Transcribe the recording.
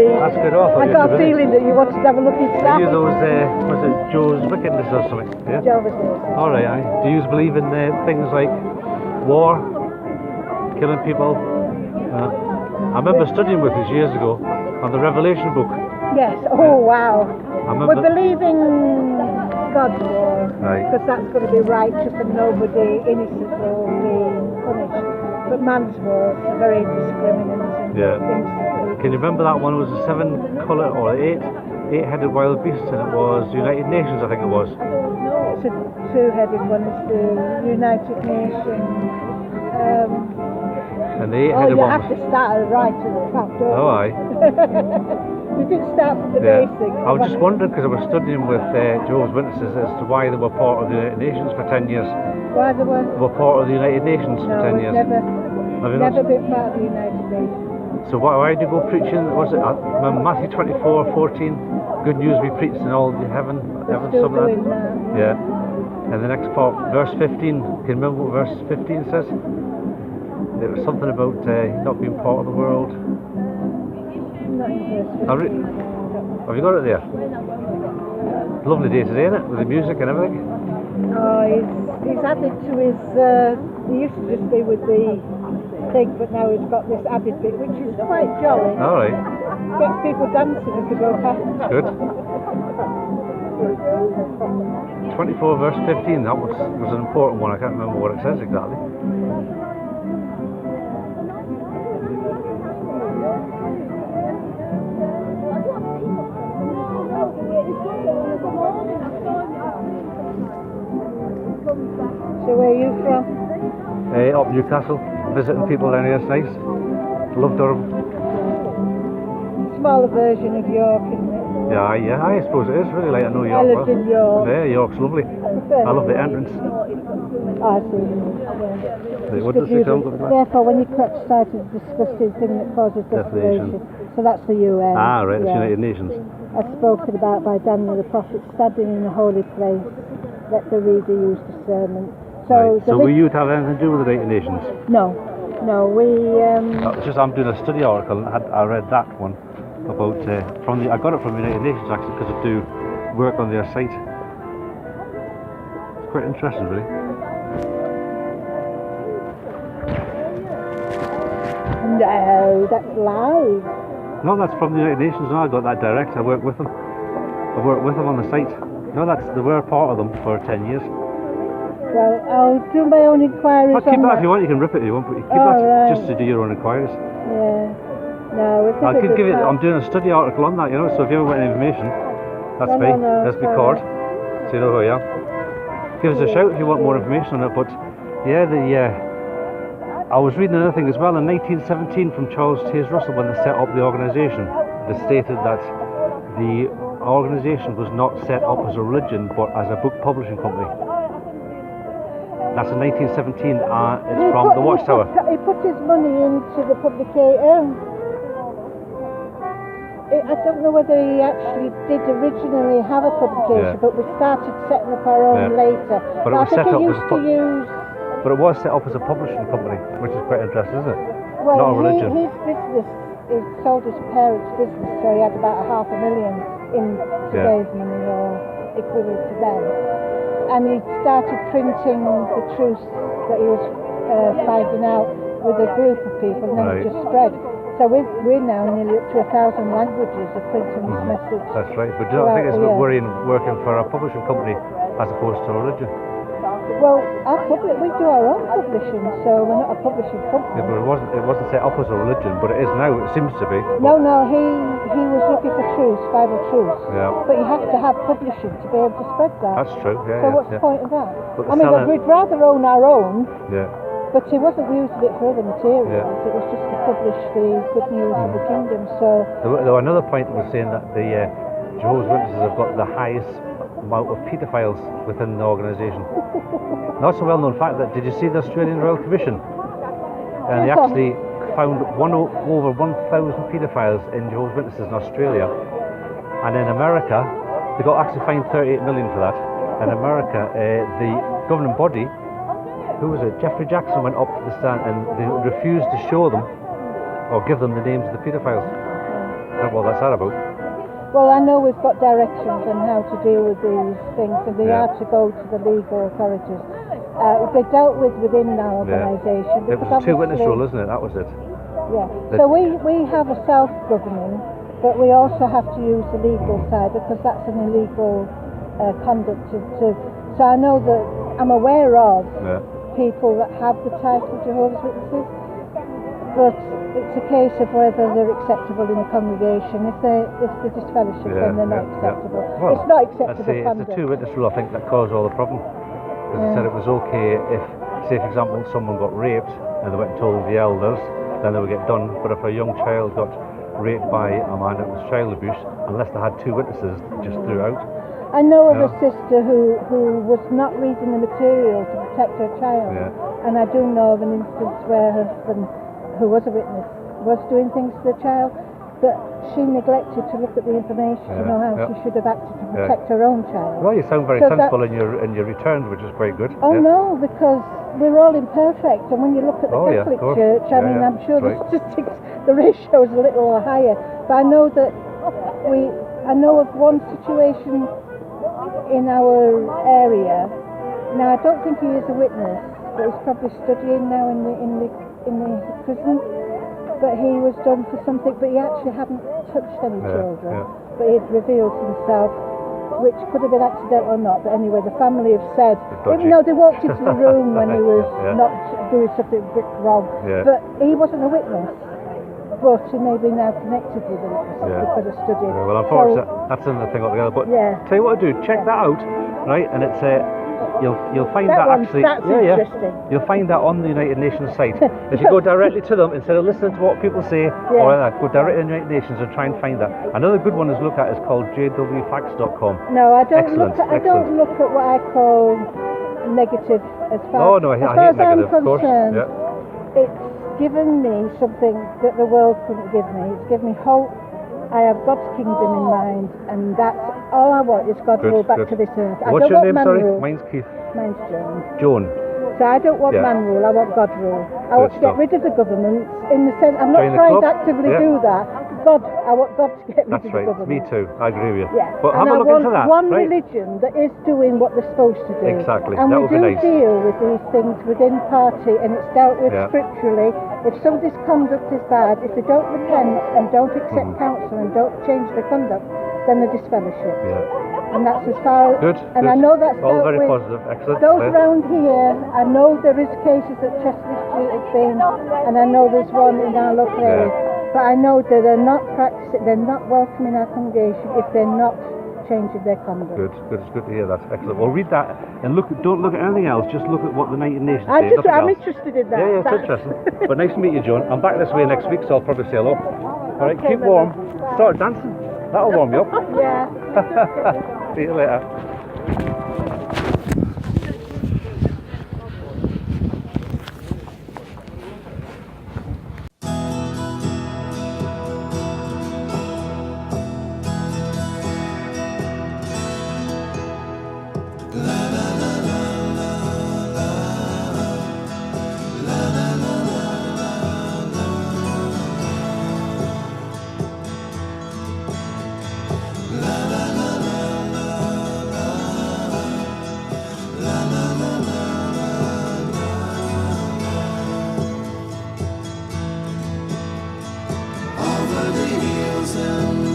sorry. That's good. I got a feeling that you wanted to have a look at that. Are you those, was it Joe's Wickedness or something? Yeah? Jehovah's Witnesses. Alright, aye. Do you believe in things like war, killing people? I remember studying with us years ago on the Revelation book. Yes, oh wow. We believe in God's war, because that's going to be righteous and nobody innocent will be punished. But man's war is very indiscriminate. Yeah. Can you remember that one? It was a 7-colour or 8-headed wild beast, and it was United Nations, I think it was. It's a 2-headed one, it's the United Nations. And the 8-headed one. You have to start right at the top, don't you? Oh, aye. You did start from the basics. I was just wondering, because I was studying with Jehovah's Witnesses, as to why they were part of the United Nations for 10 years. Why they were? They were part of the United Nations for 10 years. Never been part of the United Nations. So why did you go preaching? Was it Matthew 24:14? Good news we preached in all heaven, still doing that. Yeah. And the next part, verse 15. Can you remember what verse 15 says? It was something about not being part of the world. Not in verse 15. Have you got it there? Lovely day today, isn't it? With the music and everything. Oh, he's added to his. He used to just be with the thing, but now he's got this added bit, which is quite jolly. All right. Gets people dancing as they go past. Good. 24 verse 15. That was an important one. I can't remember what it says exactly. So where are you from? Up Newcastle, visiting people down here, it's nice. Love Durham. Smaller version of York, isn't it? Yeah, I suppose it is really like I know York. I lived in York. Yeah, York's lovely. I love the entrance. Oh, I see. Yeah. What does it sound like? Therefore, when you cite a disgusting thing that causes desolation, so that's the UN. Ah, right, it's United Nations. As spoken about by Daniel the prophet, standing in the holy place, let the reader use discernment. So will you have anything to do with the United Nations? No, we. I'm doing a study article, and I read that one about I got it from the United Nations actually, because I do work on their site. It's quite interesting, really. No, that's live. No, that's from the United Nations. No, I got that direct. I work with them. I work with them on the site. No, they were part of them for 10 years. Well, I'll do my own inquiries on keep that that. if you want. You can rip it if you want, but you keep that right. just to do your own inquiries. Yeah. No, I could give it. I'm doing a study article on that, you know. So if you ever want any information, that's me. That's my card. So you know who I am. Give us a shout if you want more information on it. But yeah, I was reading another thing as well. In 1917, from Charles Taze Russell, when they set up the organisation, they stated that the organisation was not set up as a religion, but as a book publishing company. That's in 1917, it's from the Watchtower. He put his money into the publication. I don't know whether he actually did originally have a publication, but we started setting up our own later. But it was set up But it was set up as a publishing company, which is quite interesting, isn't it? Well, not a religion. His business, he sold his parents' business, so he had about $500,000 in today's money or equivalent to them. And he started printing the truths that he was finding out with a group of people, and then it just spread. So we're now nearly up to 1,000 languages of printing this message. That's right, but do you not think it's a bit worrying working for a publishing company as opposed to a religion? Well, we do our own publishing, so we're not a publishing company. Yeah, but it wasn't set up as a religion, but it is now, it seems to be. No, he was looking for truths, Bible truths. Yeah. But you have to have publishing to be able to spread that. That's true, yeah. So what's the point of that? I mean, we'd rather own our own, but he wasn't using it for other materials. Yeah. It was just to publish the good news of the kingdom. So there were another point that was saying that the Jehovah's Witnesses have got the highest amount of paedophiles within the organisation. That's a well-known fact. That did you see the Australian Royal Commission? And they actually found over 1,000 paedophiles in Jehovah's Witnesses in Australia, and in America they got actually fined 38 million for that. In America, the governing body, who was it? Jeffrey Jackson went up to the stand and they refused to show them or give them the names of the paedophiles. Well, that's that about. Well, I know we've got directions on how to deal with these things, and they are to go to the legal authorities. They're dealt with within our organisation. It was a two-witness rule, isn't it? That was it. Yeah. So we have a self-governing, but we also have to use the legal side because that's an illegal conduct. So I know that I'm aware of people that have the title Jehovah's Witnesses, but it's a case of whether they're acceptable in the congregation. If they're disfellowship, then they're not acceptable. Well, it's not acceptable It's conduct. the two-witness rule, I think, that caused all the problem. Because it said it was okay if, say for example, someone got raped and they went and told the elders, then they would get done. But if a young child got raped by a man, it was child abuse, unless they had two witnesses just throughout. I know of a sister who was not reading the material to protect her child, and I do know of an instance where her husband, who was a witness, was doing things to the child, but she neglected to look at the information to know how she should have acted to protect her own child. Well, you sound very sensible in your returns, which is quite good. Oh no, because we're all imperfect, and when you look at the Catholic Church, I mean, I'm sure the statistics, the ratio is a little higher, but I know that I know of one situation in our area. Now, I don't think he is a witness, but he's probably studying now in the prison. But he was done for something, but he actually hadn't touched any children. But he'd revealed himself, which could have been accidental or not. But anyway, the family have said, even though they walked into the room when he was not doing something a bit wrong, but he wasn't a witness. But he may be now connected with it because of studying. Well, unfortunately, that's another thing altogether. But tell you what to do, check that out, right? And it's you'll find that actually. That's interesting. You'll find that on the United Nations site. If you go directly to them instead of listening to what people say, or go directly to the United Nations and try and find that. Another good one to look at is called jwfacts.com. No, I don't I don't look at what I call negative as far. Oh no, I hate as negative, I'm of course. concerned. It's given me something that the world couldn't give me. It's given me hope. I have God's kingdom in mind, and that's all I want is God rule back to this earth. What's your name, sorry? Rule. Mine's Keith. Mine's Joan. Joan. So I don't want man rule, I want God rule. I want to get rid of the government in the sense, I'm not trying to actively do that. I want God to get rid of the government. That's right, me too, I agree with you. Yeah. But have a look into that. One religion that is doing what they're supposed to do. Exactly, and that we would be nice. deal with these things within party, and it's dealt with scripturally. If somebody's conduct is bad, if they don't repent and don't accept counsel and don't change their conduct, then they're disfellowship. And that's as far as... And I know that's all dealt very with. Positive, excellent. Those around here, I know there is cases at Chester Street has been, and I know there's one in our local area. But I know that they're not practicing, they're not welcoming our congregation if they're not changing their conduct. Good. It's good to hear that. Excellent. Well, read that and don't look at anything else. Just look at what the United Nations say. I'm interested in that. Yeah, it's interesting. But nice to meet you, Joan. I'm back this way next week, so I'll probably say hello. All right, keep warm. Start dancing. That'll warm you up. Yeah. See you later. Over the hills and